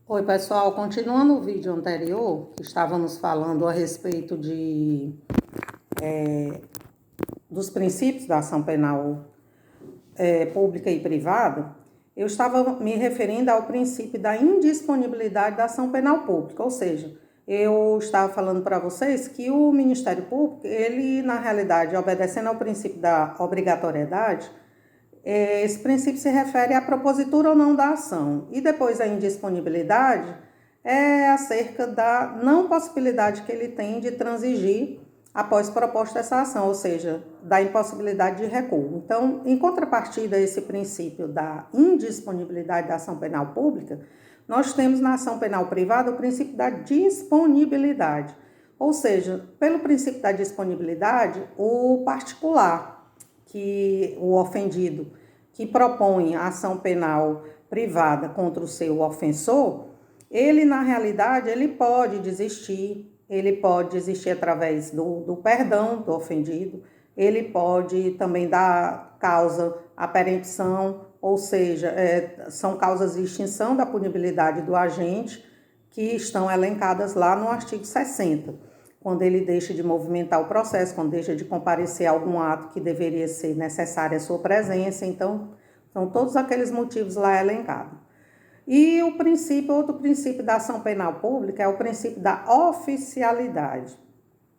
Oi, pessoal. Continuando o vídeo anterior, que estávamos falando a respeito dos princípios da ação penal pública e privada, eu estava me referindo ao princípio da indisponibilidade da ação penal pública, ou seja, eu estava falando para vocês que o Ministério Público, ele, na realidade, obedecendo ao princípio da obrigatoriedade, esse princípio se refere à propositura ou não da ação. E depois a indisponibilidade é acerca da não possibilidade que ele tem de transigir após proposta essa ação, ou seja, da impossibilidade de recuo. Então, em contrapartida a esse princípio da indisponibilidade da ação penal pública, nós temos na ação penal privada o princípio da disponibilidade. Ou seja, pelo princípio da disponibilidade, o particular, que o ofendido que propõe a ação penal privada contra o seu ofensor, ele na realidade ele pode desistir através do perdão do ofendido, ele pode também dar causa à perempção, ou seja, são causas de extinção da punibilidade do agente que estão elencadas lá no artigo 60. Quando ele deixa de movimentar o processo, quando deixa de comparecer a algum ato que deveria ser necessária a sua presença. Então, são todos aqueles motivos lá elencados. E outro princípio da ação penal pública é o princípio da oficialidade.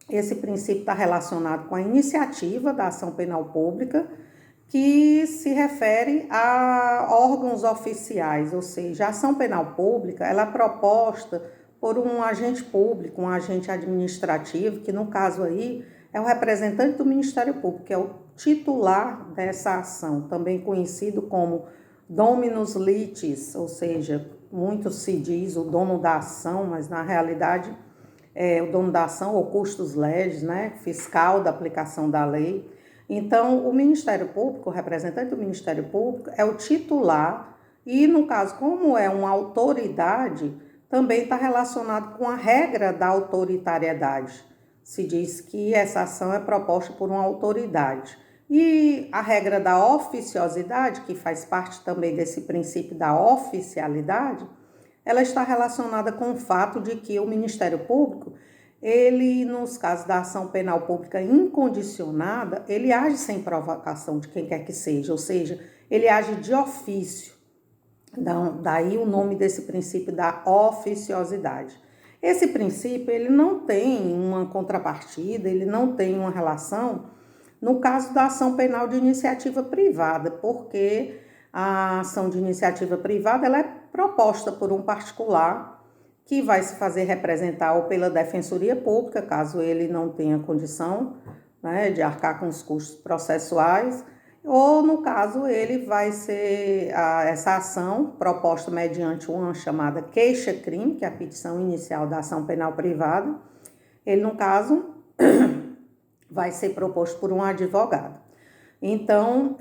Esse princípio está relacionado com a iniciativa da ação penal pública, que se refere a órgãos oficiais, ou seja, a ação penal pública ela é proposta por um agente público, um agente administrativo, que no caso aí é o representante do Ministério Público, que é o titular dessa ação, também conhecido como dominus litis, ou seja, muito se diz o dono da ação, mas na realidade é o dono da ação ou custos legis, né, fiscal da aplicação da lei. Então, o Ministério Público, o representante do Ministério Público, é o titular e, no caso, como é uma autoridade, também está relacionado com a regra da autoritariedade. Se diz que essa ação é proposta por uma autoridade. E a regra da oficiosidade, que faz parte também desse princípio da oficialidade, ela está relacionada com o fato de que o Ministério Público, ele, nos casos da ação penal pública incondicionada, ele age sem provocação de quem quer que seja, ou seja, ele age de ofício. Daí o nome desse princípio da oficiosidade. Esse princípio, ele não tem uma contrapartida, ele não tem uma relação no caso da ação penal de iniciativa privada, porque a ação de iniciativa privada ela é proposta por um particular que vai se fazer representar ou pela Defensoria Pública, caso ele não tenha condição, né, de arcar com os custos processuais, ou no caso ele vai ser essa ação proposta mediante uma chamada queixa-crime, que é a petição inicial da ação penal privada, ele no caso vai ser proposto por um advogado. Então,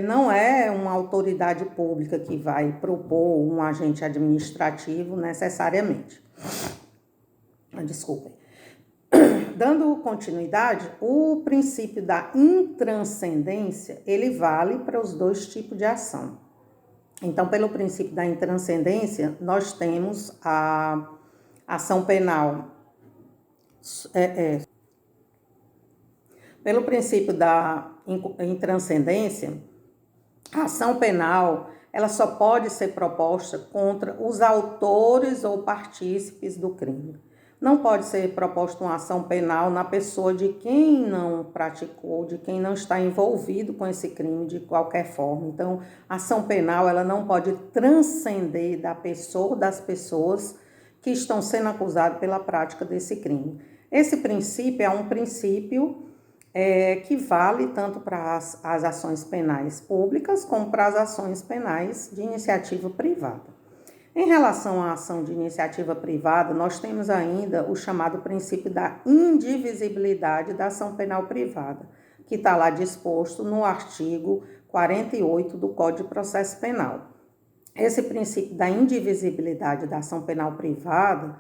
não é uma autoridade pública que vai propor um agente administrativo necessariamente. Desculpem. Dando continuidade, o princípio da intranscendência, ele vale para os dois tipos de ação. Então, pelo princípio da intranscendência, nós temos a ação penal. Pelo princípio da intranscendência, a ação penal ela só pode ser proposta contra os autores ou partícipes do crime. Não pode ser proposta uma ação penal na pessoa de quem não praticou, de quem não está envolvido com esse crime de qualquer forma. Então, a ação penal ela não pode transcender da pessoa ou das pessoas que estão sendo acusadas pela prática desse crime. Esse princípio é um princípio que vale tanto para as ações penais públicas como para as ações penais de iniciativa privada. Em relação à ação de iniciativa privada, nós temos ainda o chamado princípio da indivisibilidade da ação penal privada, que está lá disposto no artigo 48 do Código de Processo Penal. Esse princípio da indivisibilidade da ação penal privada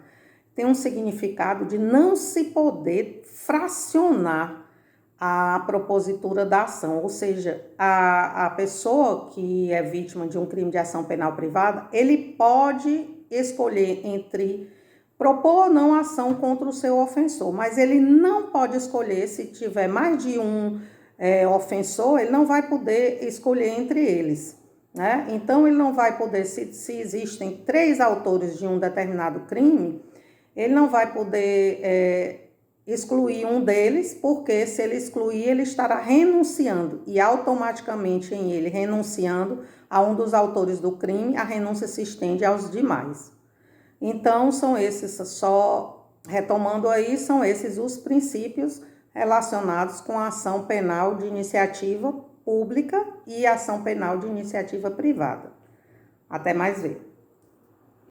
tem um significado de não se poder fracionar a propositura da ação, ou seja, a pessoa que é vítima de um crime de ação penal privada, ele pode escolher entre propor ou não ação contra o seu ofensor, mas ele não pode escolher, se tiver mais de um ofensor, ele não vai poder escolher entre eles, né? Então, ele não vai poder, se existem 3 autores de um determinado crime, ele não vai poder excluir um deles, porque se ele excluir, ele estará renunciando, e automaticamente em ele renunciando a um dos autores do crime, a renúncia se estende aos demais. Então, são esses, só retomando aí, são esses os princípios relacionados com a ação penal de iniciativa pública e ação penal de iniciativa privada. Até mais ver.